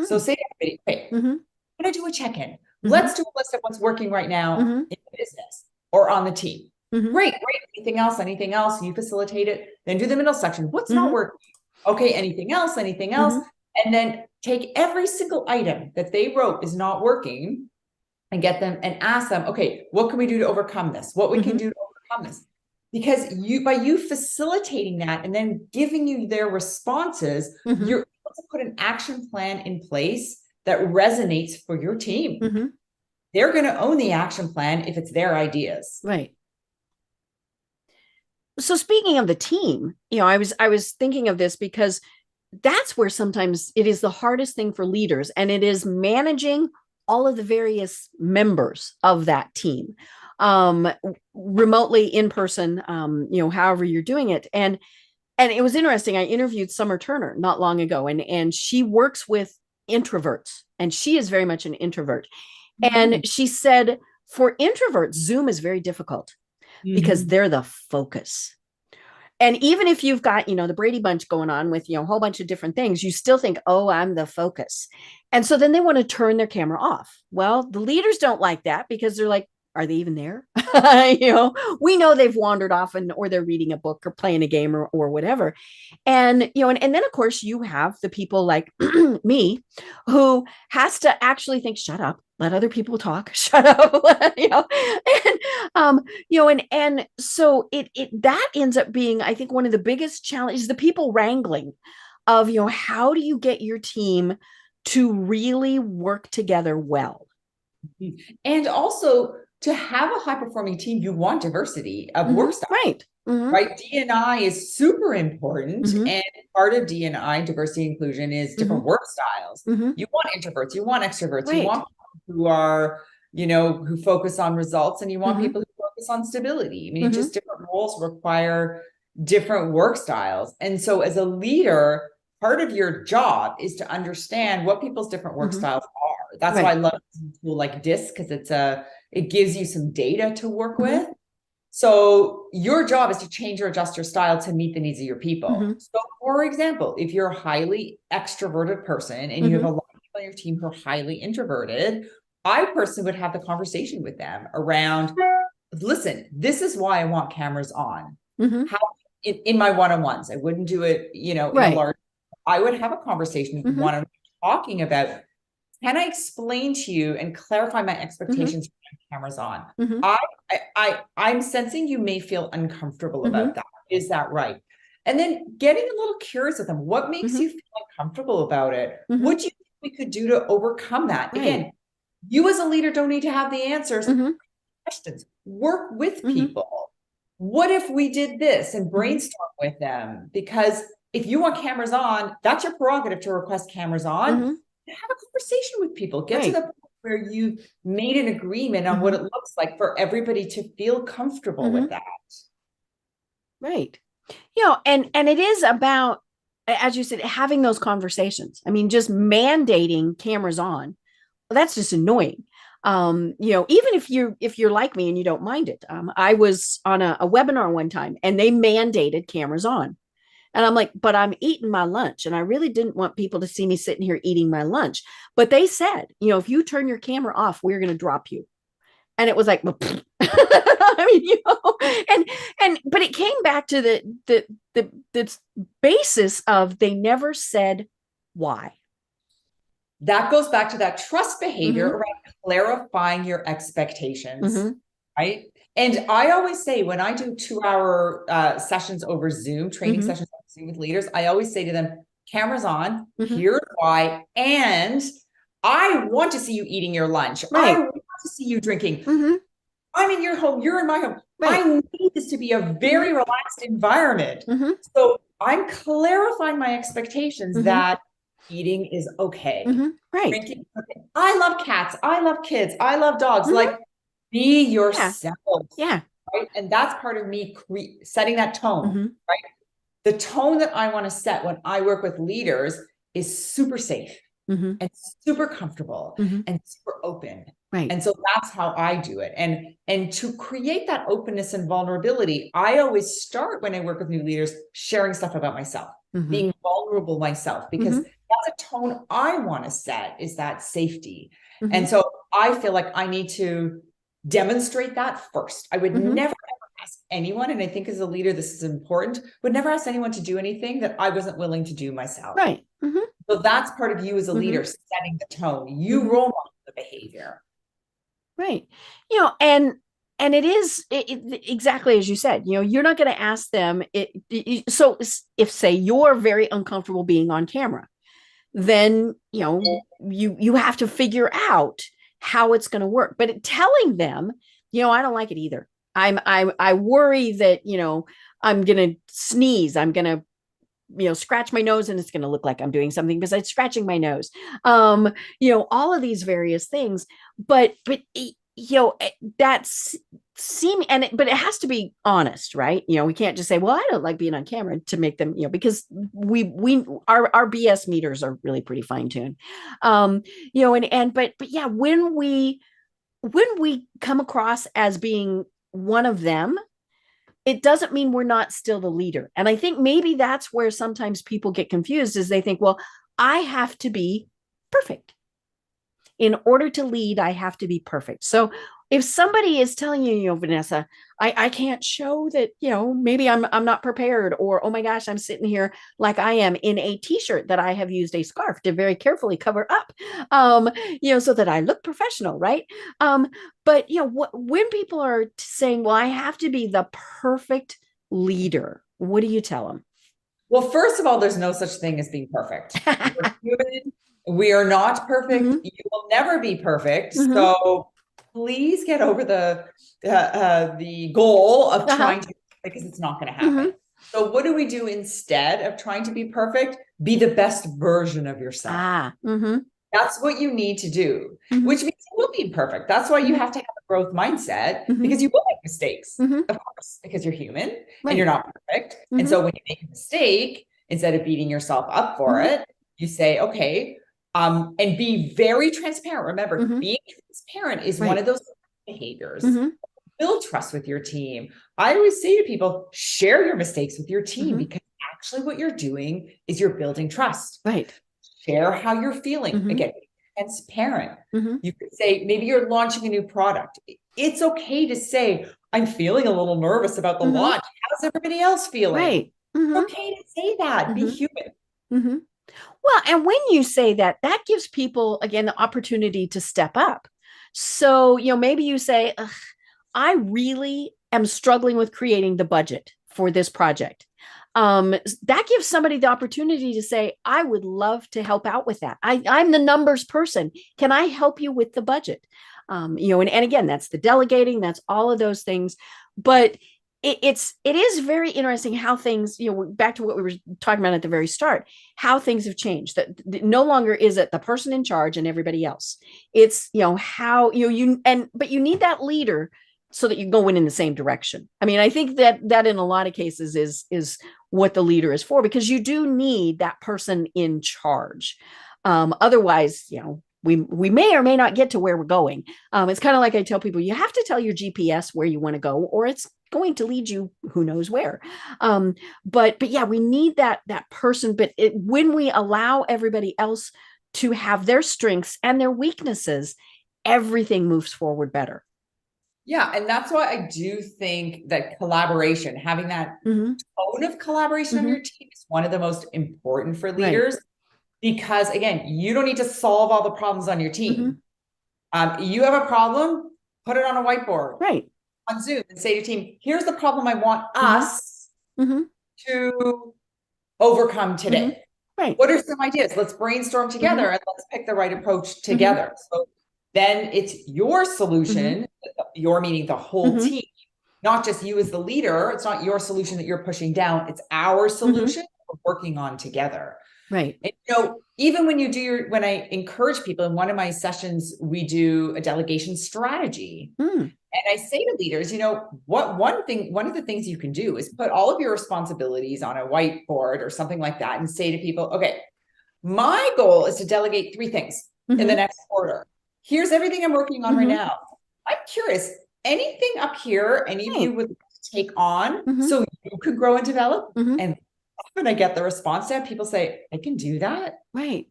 So say to everybody, hey, can I do a check-in? Let's do a list of what's working right now in the business or on the team. Great. Anything else? You facilitate it. Then do the middle section. What's not working? Okay. Anything else? And then take every single item that they wrote is not working and get them and ask them, okay, what can we do to overcome this? What we can do to overcome this? Because by you facilitating that and then giving you their responses, you're able to put an action plan in place that resonates for your team. They're going to own the action plan if it's their ideas. Right. So speaking of the team, I was thinking of this because that's where sometimes it is the hardest thing for leaders, and it is managing all of the various members of that team, remotely, in person, however you're doing it. And it was interesting. I interviewed Summer Turner not long ago, and she works with introverts, and she is very much an introvert. And she said, for introverts, Zoom is very difficult because they're the focus. And even if you've got, the Brady Bunch going on with, a whole bunch of different things, you still think, oh, I'm the focus. And so then they want to turn their camera off. Well, the leaders don't like that because they're like, are they even there? We know they've wandered off or they're reading a book or playing a game or whatever. And, and then of course you have the people like me who has to actually think, shut up, let other people talk, shut up, and so that ends up being, I think, one of the biggest challenges, the people wrangling of, how do you get your team to really work together well? And also, to have a high-performing team, you want diversity of work style. Right. Right. D&I is super important. And part of D&I, diversity inclusion, is different work styles. You want introverts, you want extroverts, you want people who are, who focus on results, and you want people who focus on stability. I mean, just different roles require different work styles. And so as a leader, part of your job is to understand what people's different work styles are. That's why I love a tool like DISC, because it gives you some data to work with. So your job is to change or adjust your style to meet the needs of your people. So for example, if you're a highly extroverted person and you have a lot of people on your team who are highly introverted, I personally would have the conversation with them around, listen, this is why I want cameras on. How in my one-on-ones, I wouldn't do it, in a large, I would have a conversation with one talking about, can I explain to you and clarify my expectations when cameras on? I'm sensing you may feel uncomfortable about that. Is that right? And then getting a little curious with them. What makes you feel uncomfortable about it? What do you think we could do to overcome that? Again, you as a leader don't need to have the answers. Questions. Work with people. What if we did this and brainstorm with them? Because if you want cameras on, that's your prerogative to request cameras on. Have a conversation with people. Get to the point where you made an agreement on what it looks like for everybody to feel comfortable with that. Right. And it is about, as you said, having those conversations. I mean, just mandating cameras on, well, that's just annoying. Even if you're like me and you don't mind it. I was on a webinar one time and they mandated cameras on. And I'm like, but I'm eating my lunch. And I really didn't want people to see me sitting here eating my lunch. But they said, if you turn your camera off, we're going to drop you. And it was like, well, I mean, but it came back to the basis of, they never said why. that goes back to that trust behavior Mm-hmm. around clarifying your expectations, Mm-hmm. right? And I always say, when I do 2-hour sessions over Zoom, training Mm-hmm. sessions over Zoom with leaders, I always say to them, cameras on, Mm-hmm. here's why. And I want to see you eating your lunch. Right. I want to see you drinking. Mm-hmm. I'm in your home, you're in my home. Right. I need this to be a very relaxed environment. Mm-hmm. So I'm clarifying my expectations Mm-hmm. that eating is okay. Mm-hmm. Right. Drinking is okay. I love cats. I love kids. I love dogs. Mm-hmm. Like, be yourself. Yeah. Right. And that's part of me setting that tone, Mm-hmm. right? The tone that I want to set when I work with leaders is super safe Mm-hmm. and super comfortable Mm-hmm. and super open. Right. And so that's how I do it. And to create that openness and vulnerability, I always start when I work with new leaders, sharing stuff about myself, Mm-hmm. being vulnerable myself, because Mm-hmm. that's a tone I want to set, is that safety. Mm-hmm. And so I feel like I need to demonstrate that first. I would Mm-hmm. never ever ask anyone, and I think as a leader, this is important, would never ask anyone to do anything that I wasn't willing to do myself. Right. Mm-hmm. So that's part of you as a leader, Mm-hmm. setting the tone. You Mm-hmm. role model the behavior. Right. And it is exactly as you said, you're not going to ask them so if, say, you're very uncomfortable being on camera, then, you have to figure out how it's going to work. But telling them, I don't like it either. I worry that, I'm going to sneeze. I'm going to, scratch my nose and it's going to look like I'm doing something besides scratching my nose. All of these various things, but that's but it has to be honest, right? We can't just say, well, I don't like being on camera, to make them, because our BS meters are really pretty fine tuned. But yeah, when we come across as being one of them, it doesn't mean we're not still the leader. And I think maybe that's where sometimes people get confused, is they think, well, I have to be perfect. In order to lead, I have to be perfect. So if somebody is telling you, Vanessa, I can't show that, maybe I'm not prepared, or, oh my gosh, I'm sitting here like I am in a t-shirt that I have used a scarf to very carefully cover up, so that I look professional. Right. But when people are saying, well, I have to be the perfect leader, what do you tell them? Well, first of all, there's no such thing as being perfect. We're human. We are not perfect. Mm-hmm. You will never be perfect. Mm-hmm. So please get over the goal of trying to, because it's not going to happen. Mm-hmm. So what do we do instead of trying to be perfect? Be the best version of yourself. Mm-hmm. That's what you need to do, Mm-hmm. which means you will be perfect. That's why you have to have a growth mindset, Mm-hmm. because you will make mistakes, Mm-hmm. of course, because you're human. Right. And you're not perfect. Mm-hmm. And so when you make a mistake, instead of beating yourself up for Mm-hmm. it, you say, okay, and be very transparent. Remember, Mm-hmm. being transparent is Right. one of those behaviors. Mm-hmm. Build trust with your team. I always say to people, share your mistakes with your team, Mm-hmm. because actually what you're doing is you're building trust. Right. Share how you're feeling. Mm-hmm. Again, transparent. Mm-hmm. You could say, maybe you're launching a new product. It's okay to say, I'm feeling a little nervous about the Mm-hmm. launch. How's everybody else feeling? Right. Mm-hmm. It's okay to say that. Mm-hmm. Be human. Mm-hmm. Well, and when you say that, that gives people, again, the opportunity to step up. So, maybe you say, I really am struggling with creating the budget for this project. That gives somebody the opportunity to say, I would love to help out with that. I'm the numbers person. Can I help you with the budget? And again, that's the delegating, that's all of those things. But it is very interesting how things, back to what we were talking about at the very start, how things have changed. That no longer is it the person in charge and everybody else. It's, how, but you need that leader so that you go in the same direction. I mean, I think that in a lot of cases is what the leader is for, because you do need that person in charge. Otherwise, we may or may not get to where we're going. It's kind of like I tell people, you have to tell your GPS where you want to go, or it's going to lead you who knows where. But yeah, we need that person. But when we allow everybody else to have their strengths and their weaknesses, everything moves forward better. Yeah. And that's why I do think that collaboration, having that Mm-hmm. tone of collaboration Mm-hmm. on your team, is one of the most important for leaders. Right. Because again, you don't need to solve all the problems on your team. You have a problem, put it on a whiteboard, right, on Zoom, and say to your team, here's the problem I want us to overcome today. right, What are some ideas? Let's brainstorm together and let's pick the right approach together. So then it's your solution, your meaning the whole team, not just you as the leader. It's not your solution that you're pushing down. It's our solution we're working on together. right. And, even when you do when I encourage people in one of my sessions, we do a delegation strategy. And I say to leaders, one of the things you can do is put all of your responsibilities on a whiteboard or something like that and say to people, okay, my goal is to delegate 3 things in the next quarter. Here's everything I'm working on right now. I'm curious, anything up here, any of you would take on so you could grow and develop? And often I get the response to people say, I can do that. Right.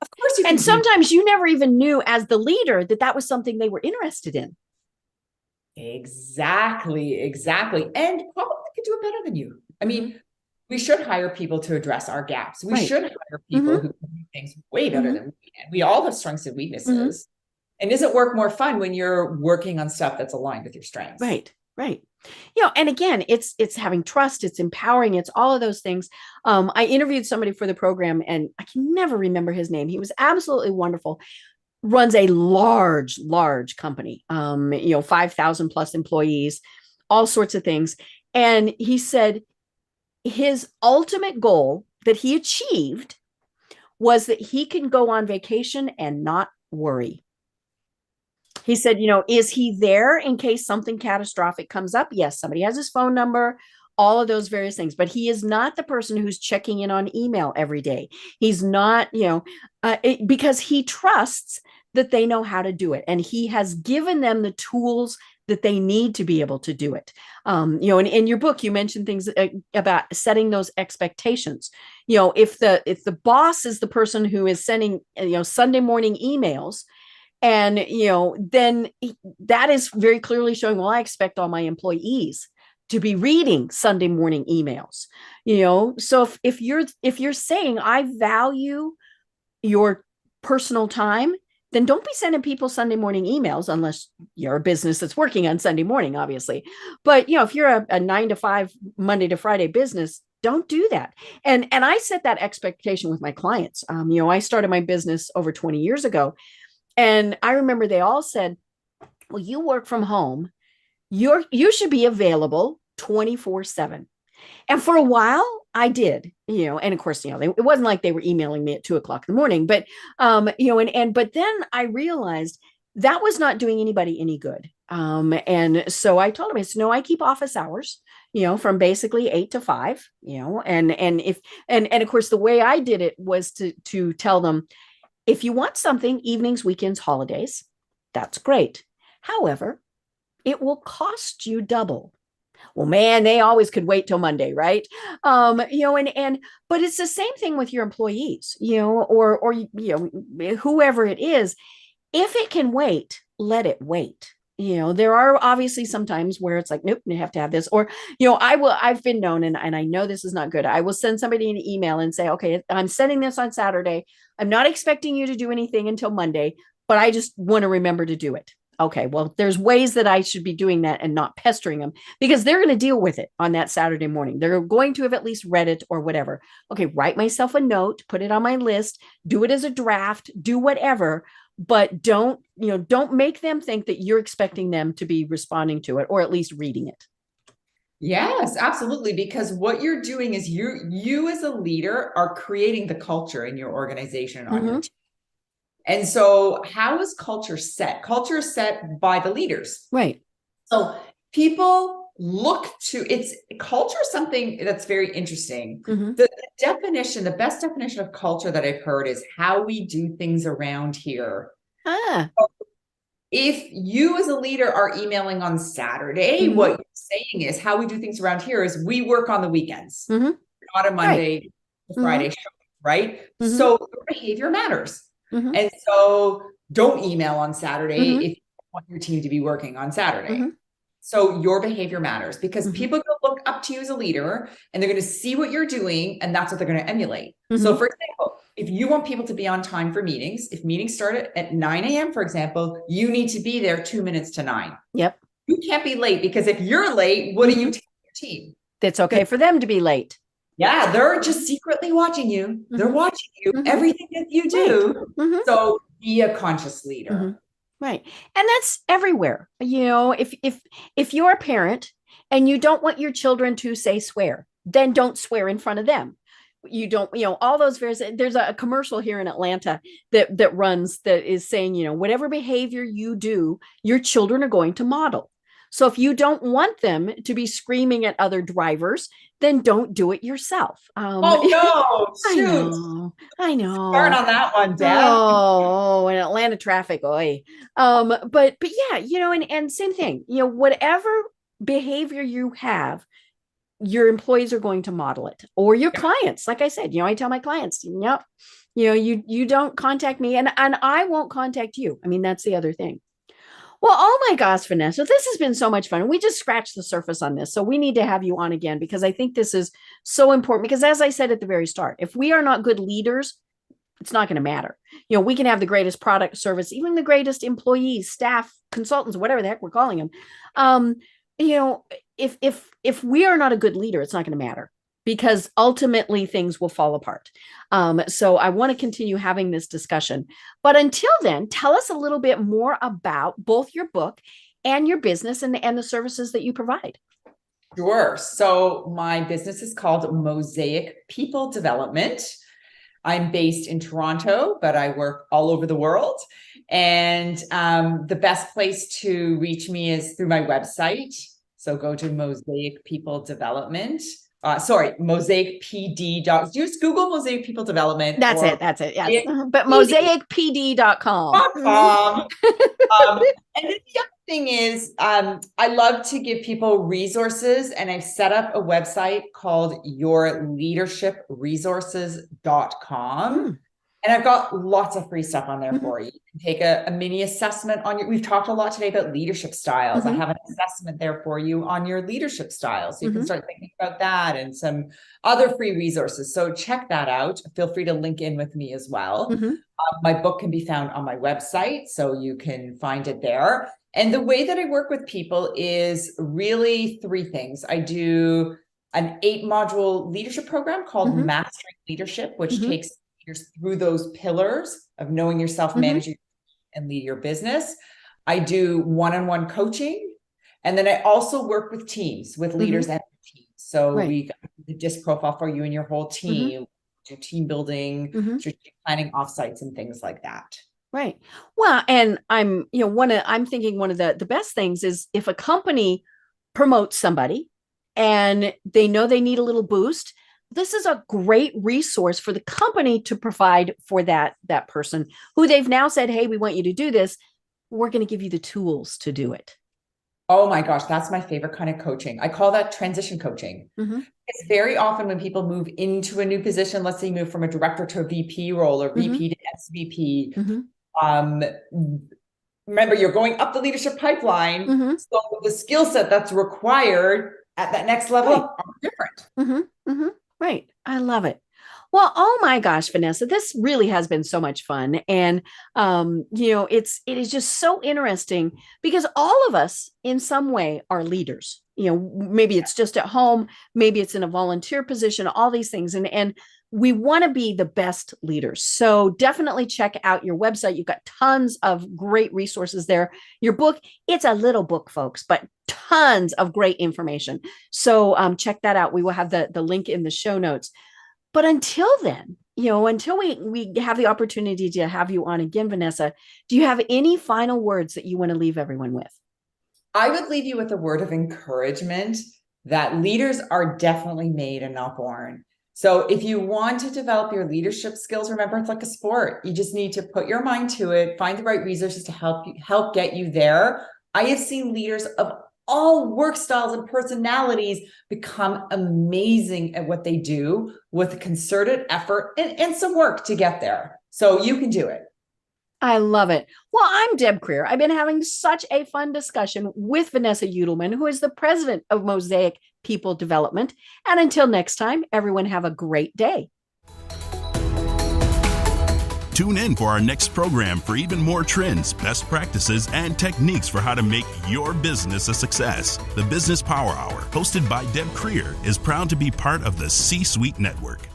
Of course you can. And sometimes you never even knew as the leader that was something they were interested in. Exactly. And probably could do it better than you. I mean, we should hire people to address our gaps. We should hire people who can do things way better than we can. We all have strengths and weaknesses. And isn't work more fun when you're working on stuff that's aligned with your strengths? Right. And again, it's having trust, it's empowering, it's all of those things. I interviewed somebody for the program and I can never remember his name. He was absolutely wonderful. Runs a large company, 5,000 plus employees, all sorts of things. And he said his ultimate goal that he achieved was that he can go on vacation and not worry. He said, is he there in case something catastrophic comes up? Yes, somebody has his phone number, all of those various things, but he is not the person who's checking in on email every day. He's not, because he trusts that they know how to do it. And he has given them the tools that they need to be able to do it. And in your book, you mentioned things about setting those expectations. If the boss is the person who is sending, Sunday morning emails, and, then that is very clearly showing, well, I expect all my employees to be reading Sunday morning emails, so if you're saying I value your personal time, then don't be sending people Sunday morning emails unless you're a business that's working on Sunday morning, obviously. But, if you're a 9 to 5, Monday to Friday business, don't do that. And I set that expectation with my clients. I started my business over 20 years ago. And I remember they all said, well, you work from home. You should be available 24/7. And for a while I did, and of course, it wasn't like they were emailing me at 2:00 in the morning, but, but then I realized that was not doing anybody any good. And so I told him, I said, no, I keep office hours, from basically 8 to 5, and of course, the way I did it was to tell them, if you want something, evenings, weekends, holidays, that's great. However, it will cost you double. Well, man, they always could wait till Monday, right? But it's the same thing with your employees, or whoever it is. If it can wait, let it wait. There are obviously some times where it's like, nope, you have to have this, or, I've been known, and I know this is not good. I will send somebody an email and say, okay, I'm sending this on Saturday. I'm not expecting you to do anything until Monday, but I just want to remember to do it. Okay, well, there's ways that I should be doing that and not pestering them, because they're going to deal with it on that Saturday morning. They're going to have at least read it or whatever. Okay, write myself a note, put it on my list, do it as a draft, do whatever, but don't make them think that you're expecting them to be responding to it or at least reading it. Yes, absolutely. Because what you're doing is you as a leader are creating the culture in your organization on your team. And so how is culture set? Culture is set by the leaders. Right. So people look to culture is something that's very interesting. The best definition of culture that I've heard is how we do things around here. So if you as a leader are emailing on Saturday, what you're saying is how we do things around here is we work on the weekends, not a Monday to Friday show, right? So behavior matters. And so don't email on Saturday if you want your team to be working on Saturday. So your behavior matters because people go look up to you as a leader and they're going to see what you're doing and that's what they're going to emulate. So for example, if you want people to be on time for meetings, if meetings start at 9 a.m., for example, you need to be there 2 minutes to 9. Yep. You can't be late because if you're late, what do you tell your team? It's okay for them to be late. Yeah, they're just secretly watching you. They're watching you, everything that you do. So be a conscious leader. Right. And that's everywhere. You know, if you're a parent and you don't want your children to say swear, then don't swear in front of them. You don't, you know, all those various, there's a commercial here in Atlanta that runs that is saying, you know, whatever behavior you do, your children are going to model. So if you don't want them to be screaming at other drivers, then don't do it yourself. Oh no, shoot. I know. Start on that one, Dad. Oh, and Atlanta traffic. Oy. But yeah, you know, and same thing, you know, whatever behavior you have, your employees are going to model it, or your clients. Like I said, you know, I tell my clients, nope, you know, you don't contact me and I won't contact you. I mean, that's the other thing. Well, oh my gosh, Vanessa, this has been so much fun. We just scratched the surface on this. So we need to have you on again because I think this is so important because as I said at the very start, if we are not good leaders, it's not going to matter. You know, we can have the greatest product, service, even the greatest employees, staff, consultants, whatever the heck we're calling them. You know, if we are not a good leader, it's not going to matter because ultimately things will fall apart. So I want to continue having this discussion. But until then, tell us a little bit more about both your book and your business and the services that you provide. Sure. So my business is called Mosaic People Development. I'm based in Toronto, but I work all over the world. And the best place to reach me is through my website. So go to Mosaic People Development. Mosaic PD. Just Google Mosaic People Development. That's it. Yes. But mosaicpd.com. And then the other thing is, I love to give people resources, and I've set up a website called yourleadership.resources.com. And I've got lots of free stuff on there for you. You can take a mini assessment on we've talked a lot today about leadership styles. I have an assessment there for you on your leadership styles. So you can start thinking about that and some other free resources. So check that out. Feel free to link in with me as well. My book can be found on my website, so you can find it there. And the way that I work with people is really 3 things. I do an 8-module leadership program called Mastering Leadership, which takes through those pillars of knowing yourself, managing and lead your business. I do one-on-one coaching. And then I also work with teams, with leaders and teams. So we got the DISC profile for you and your whole team, do team building, strategic planning offsites and things like that. Right. Well, and I'm thinking one of the best things is if a company promotes somebody and they know they need a little boost, this is a great resource for the company to provide for that person who they've now said, hey, we want you to do this. We're going to give you the tools to do it. Oh my gosh, that's my favorite kind of coaching. I call that transition coaching. It's very often when people move into a new position, let's say you move from a director to a VP role or VP to SVP. Remember, you're going up the leadership pipeline. So the skill set that's required at that next level are different. Right. I love it. Well, oh my gosh, Vanessa, this really has been so much fun. And, it is just so interesting because all of us in some way are leaders. You know, maybe it's just at home, maybe it's in a volunteer position, all these things. And we want to be the best leaders. So definitely check out your website. You've got tons of great resources there. Your book, it's a little book, folks, but tons of great information. So check that out. We will have the link in the show notes. But until then, until we have the opportunity to have you on again, Vanessa, do you have any final words that you want to leave everyone with? I would leave you with a word of encouragement that leaders are definitely made and not born. So if you want to develop your leadership skills, remember, it's like a sport. You just need to put your mind to it, find the right resources to help get you there. I have seen leaders of all work styles and personalities become amazing at what they do with concerted effort and some work to get there. So you can do it. I love it. Well, I'm Deb Creer. I've been having such a fun discussion with Vanessa Judelman, who is the president of Mosaic People Development. And until next time, everyone have a great day. Tune in for our next program for even more trends, best practices, and techniques for how to make your business a success. The Business Power Hour, hosted by Deb Creer, is proud to be part of the C-Suite Network.